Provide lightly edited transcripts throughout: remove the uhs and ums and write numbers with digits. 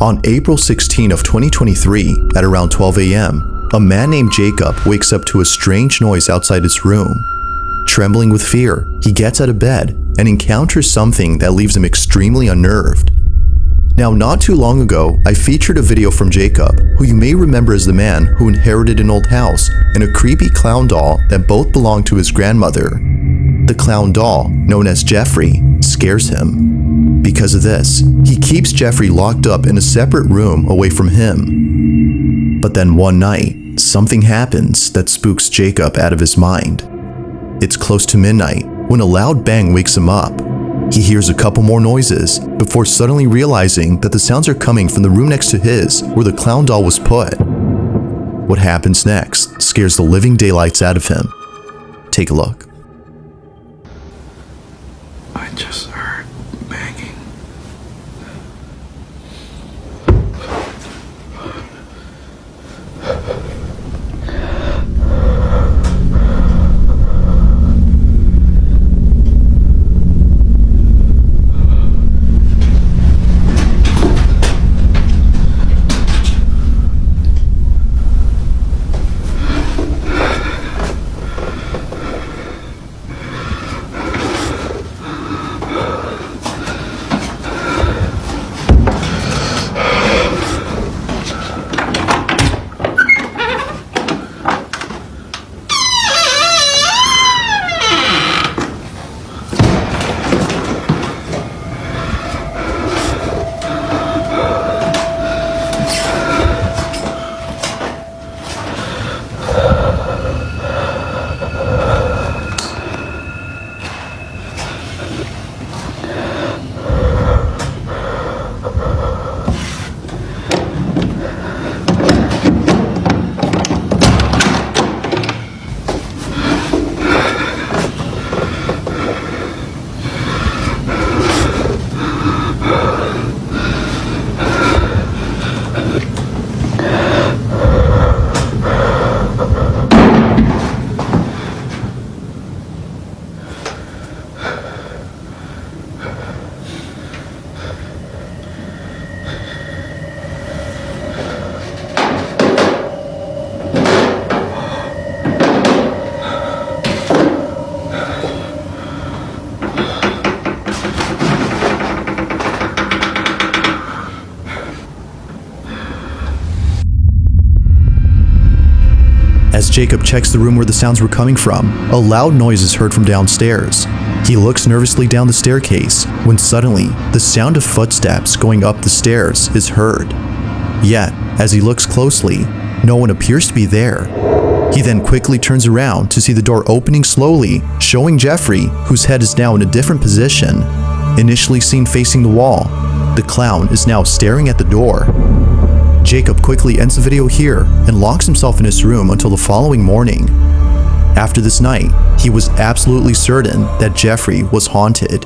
On April 16 of 2023, at around 12 a.m., a man named Jacob wakes up to a strange noise outside his room. Trembling with fear, he gets out of bed and encounters something that leaves him extremely unnerved. Now, not too long ago, I featured a video from Jacob, who you may remember as the man who inherited an old house and a creepy clown doll that both belonged to his grandmother. The clown doll, known as Jeffrey, scares him. Because of this, he keeps Jeffrey locked up in a separate room away from him. But then one night, something happens that spooks Jacob out of his mind. It's close to midnight when a loud bang wakes him up. He hears a couple more noises before suddenly realizing that the sounds are coming from the room next to his where the clown doll was put. What happens next scares the living daylights out of him. Take a look. I just heard banging. As Jacob checks the room where the sounds were coming from, a loud noise is heard from downstairs. He looks nervously down the staircase when suddenly the sound of footsteps going up the stairs is heard. Yet, as he looks closely, no one appears to be there. He then quickly turns around to see the door opening slowly, showing Jeffrey, whose head is now in a different position. Initially seen facing the wall, the clown is now staring at the door. Jacob quickly ends the video here and locks himself in his room until the following morning. After this night, he was absolutely certain that Jeffrey was haunted.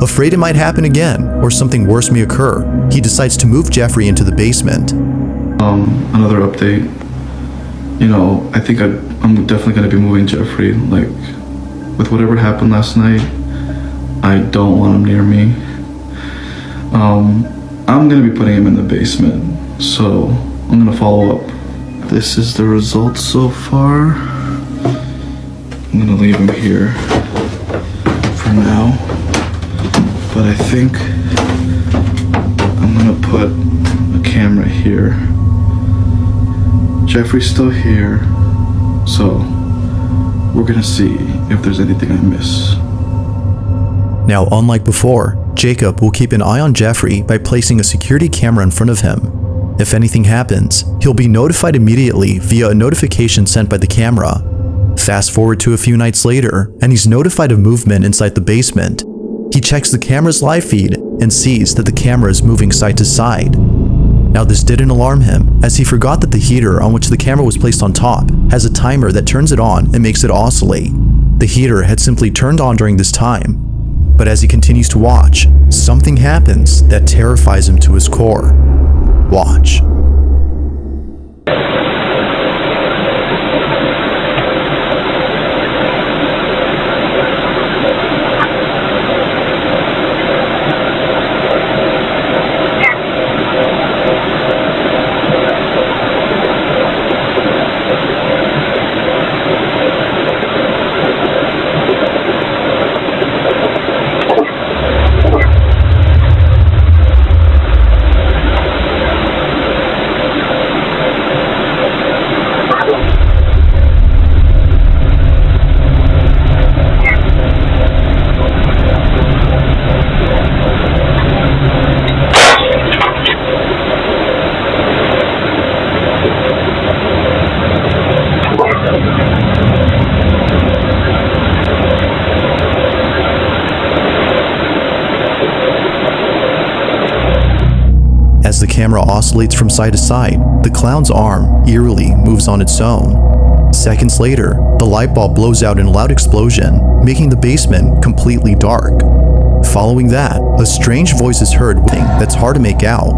Afraid it might happen again or something worse may occur, he decides to move Jeffrey into the basement. Another update. I think I'm definitely going to be moving Jeffrey. Like, with whatever happened last night, I don't want him near me. I'm going to be putting him in the basement. So, I'm gonna follow up. This is the results so far. I'm gonna leave him here for now. But I think I'm gonna put a camera here. Jeffrey's still here, so we're gonna see if there's anything I miss. Now, unlike before, Jacob will keep an eye on Jeffrey by placing a security camera in front of him. If anything happens, he'll be notified immediately via a notification sent by the camera. Fast forward to a few nights later, and he's notified of movement inside the basement. He checks the camera's live feed and sees that the camera is moving side to side. Now, this didn't alarm him, as he forgot that the heater on which the camera was placed on top has a timer that turns it on and makes it oscillate. The heater had simply turned on during this time. But as he continues to watch, something happens that terrifies him to his core. Watch. camera oscillates from side to side, the clown's arm eerily moves on its own. Seconds later, the light bulb blows out in a loud explosion, making the basement completely dark. Following that, a strange voice is heard that's hard to make out.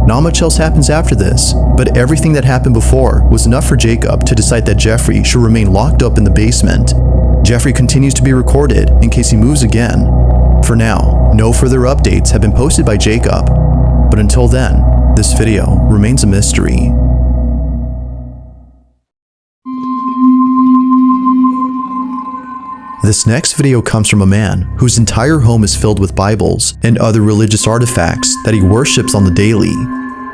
Not much else happens after this, but everything that happened before was enough for Jacob to decide that Jeffrey should remain locked up in the basement. Jeffrey continues to be recorded in case he moves again. For now, no further updates have been posted by Jacob, but until then, this video remains a mystery. This next video comes from a man whose entire home is filled with Bibles and other religious artifacts that he worships on the daily.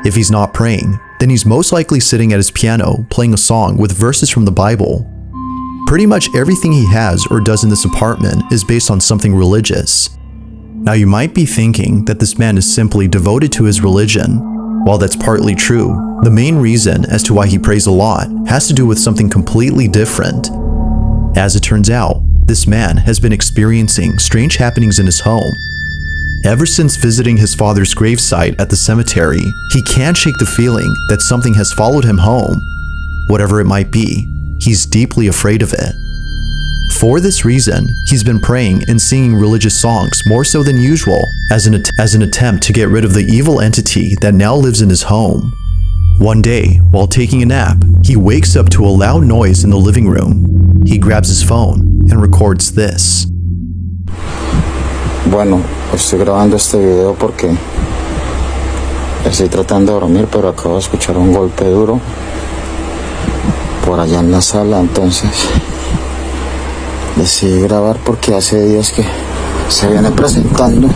If he's not praying, then he's most likely sitting at his piano playing a song with verses from the Bible. Pretty much everything he has or does in this apartment is based on something religious. Now you might be thinking that this man is simply devoted to his religion. While that's partly true, the main reason as to why he prays a lot has to do with something completely different. As it turns out, this man has been experiencing strange happenings in his home. Ever since visiting his father's gravesite at the cemetery, he can't shake the feeling that something has followed him home. Whatever it might be, he's deeply afraid of it. For this reason, he's been praying and singing religious songs more so than usual as an attempt to get rid of the evil entity that now lives in his home. One day, while taking a nap, he wakes up to a loud noise in the living room. He grabs his phone and records this. Bueno, estoy grabando este video porque estoy tratando de dormir, pero acabo de escuchar un golpe duro por allá en la sala, entonces decidí grabar porque hace días que se viene presentando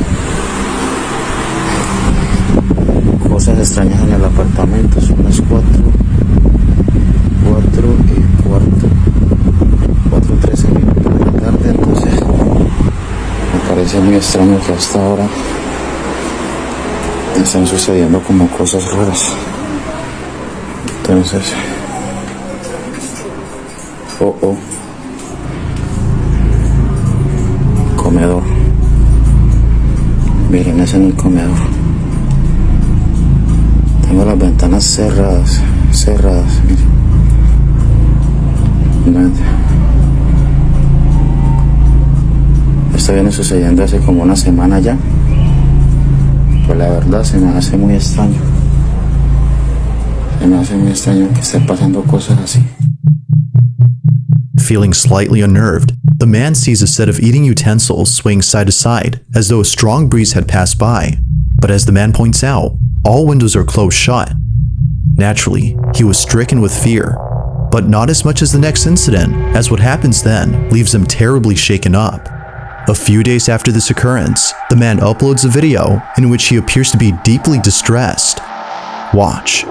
cosas extrañas en el apartamento. Son las 4 y cuarto, 4:13 minutos de la tarde, entonces me parece muy extraño que hasta ahora están sucediendo como cosas raras. Entonces, comedor. Miren, es en el comedor. Tengo las ventanas cerradas, miren. Esto viene sucediendo hace como una semana ya. Pues la verdad se me hace muy extraño. Se me hace muy extraño que estén pasando cosas así. Feeling slightly unnerved, the man sees a set of eating utensils swaying side to side as though a strong breeze had passed by. But as the man points out, all windows are closed shut. Naturally, he was stricken with fear, but not as much as the next incident, as what happens then leaves him terribly shaken up. A few days after this occurrence, the man uploads a video in which he appears to be deeply distressed. Watch.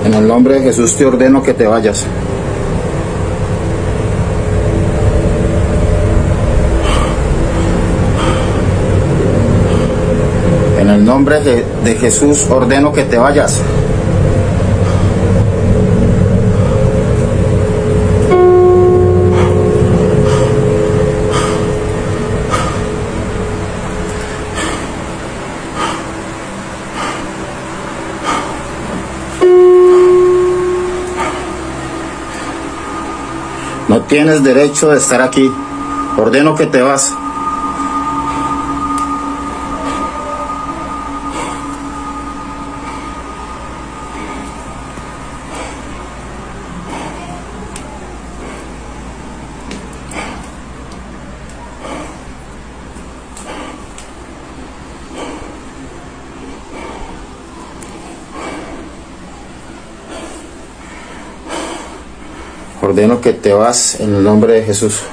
En el nombre de Jesús te ordeno que te vayas. En el nombre de Jesús ordeno que te vayas. No tienes derecho de estar aquí. Ordeno que te vas. Ordeno que te vas en el nombre de Jesús.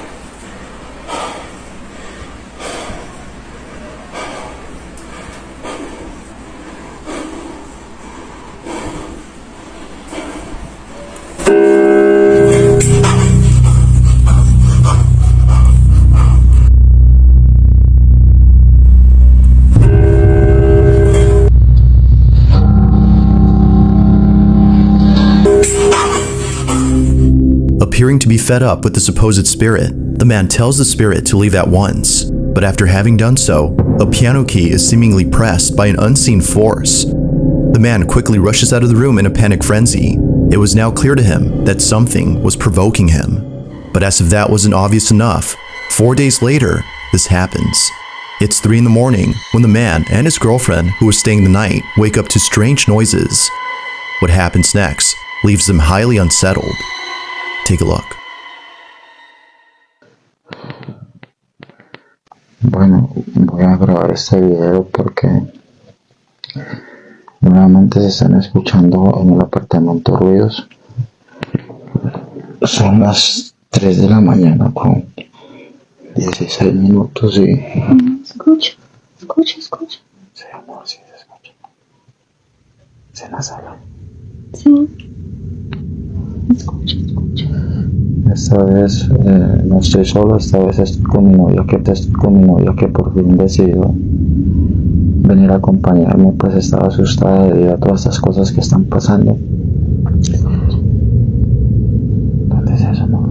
Appearing to be fed up with the supposed spirit, the man tells the spirit to leave at once. But after having done so, a piano key is seemingly pressed by an unseen force. The man quickly rushes out of the room in a panic frenzy. It was now clear to him that something was provoking him. But as if that wasn't obvious enough, 4 days later, this happens. It's 3 in the morning when the man and his girlfriend, who was staying the night, wake up to strange noises. What happens next leaves them highly unsettled. Take a look. Bueno, voy a grabar este video porque nuevamente se están escuchando en el apartamento ruidos. Son las 3 de la mañana con 16 minutos y... Escucha. Sí, amor, sí se escucha. Es en la sala. Sí. Escucha. Esta vez no estoy solo, esta vez estoy con mi novia que por fin decidió venir a acompañarme, pues estaba asustada debido a todas estas cosas que están pasando. ¿Dónde es eso, amor?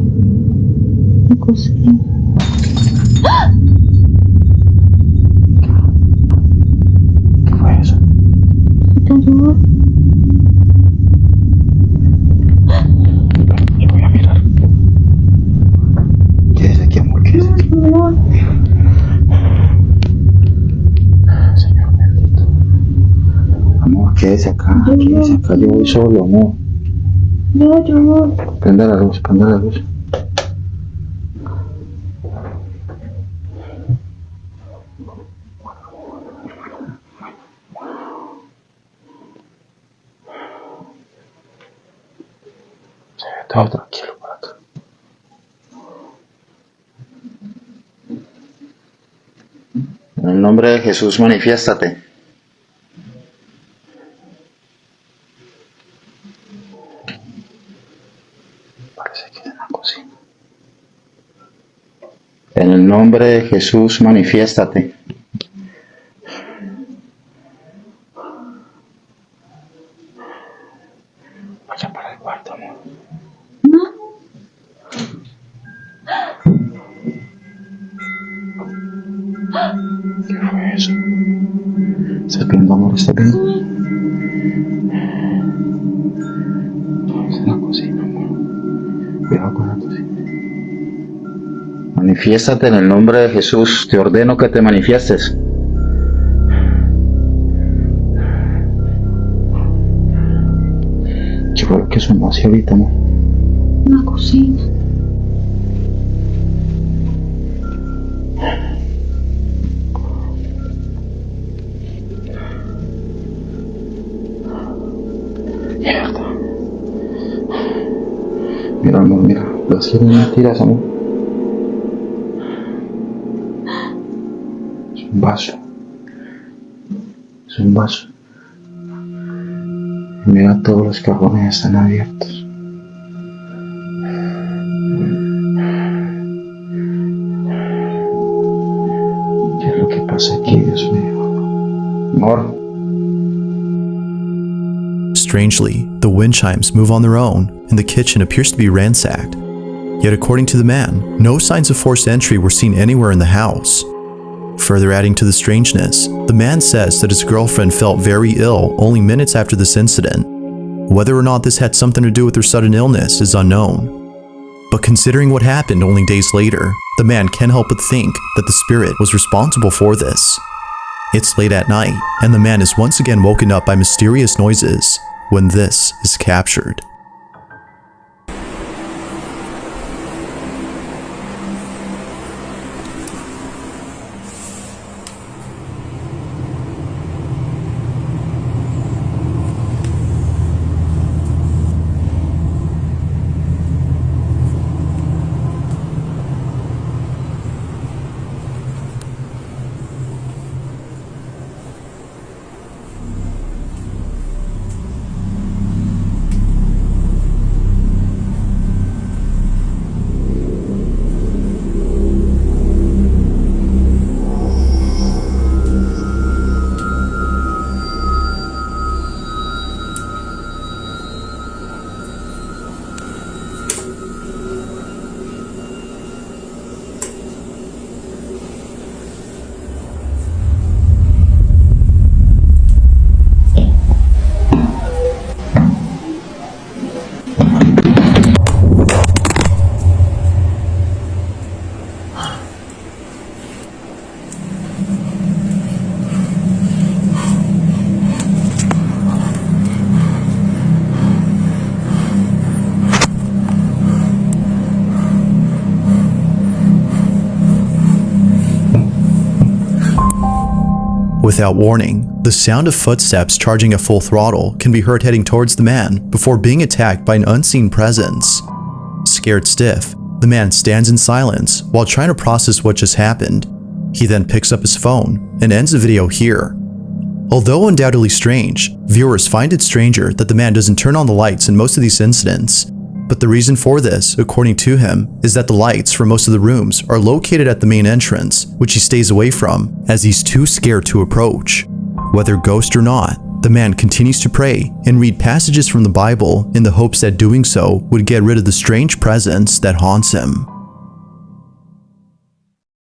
La cocina. ¿Qué fue eso? Te ayudo. Yo voy a mirar. ¿Qué es aquí, amor? ¿Qué es aquí? Señor bendito. Amor, quédese acá. Yo voy solo, amor. Yo. Prende la luz. Se ve todo tranquilo por acá. En el nombre de Jesús, manifiéstate. Parece que es en la cocina. En el nombre de Jesús, manifiéstate. Vaya para el cuarto, amor. ¿Qué fue eso? ¿Estás viendo, amor? ¿Estás viendo? No, es en la cocina, amor. Cuidado con la cocina. Manifiéstate en el nombre de Jesús. Te ordeno que te manifiestes. ¿Qué fue lo que sonó así ahorita, amor? La cocina. Mierda. Mira, amor, mira. Las quieren mentiras, amor. Es un vaso. Mira, todos los cajones están abiertos. ¿Qué es lo que pasa aquí, Dios mío? Amor. Strangely, the wind chimes move on their own, and the kitchen appears to be ransacked. Yet according to the man, no signs of forced entry were seen anywhere in the house. Further adding to the strangeness, the man says that his girlfriend felt very ill only minutes after this incident. Whether or not this had something to do with her sudden illness is unknown. But considering what happened only days later, the man can't help but think that the spirit was responsible for this. It's late at night, and the man is once again woken up by mysterious noises when this is captured. Without warning, the sound of footsteps charging at full throttle can be heard heading towards the man before being attacked by an unseen presence. Scared stiff, the man stands in silence while trying to process what just happened. He then picks up his phone and ends the video here. Although undoubtedly strange, viewers find it stranger that the man doesn't turn on the lights in most of these incidents. But the reason for this, according to him, is that the lights for most of the rooms are located at the main entrance, which he stays away from as he's too scared to approach. Whether ghost or not, the man continues to pray and read passages from the Bible in the hopes that doing so would get rid of the strange presence that haunts him.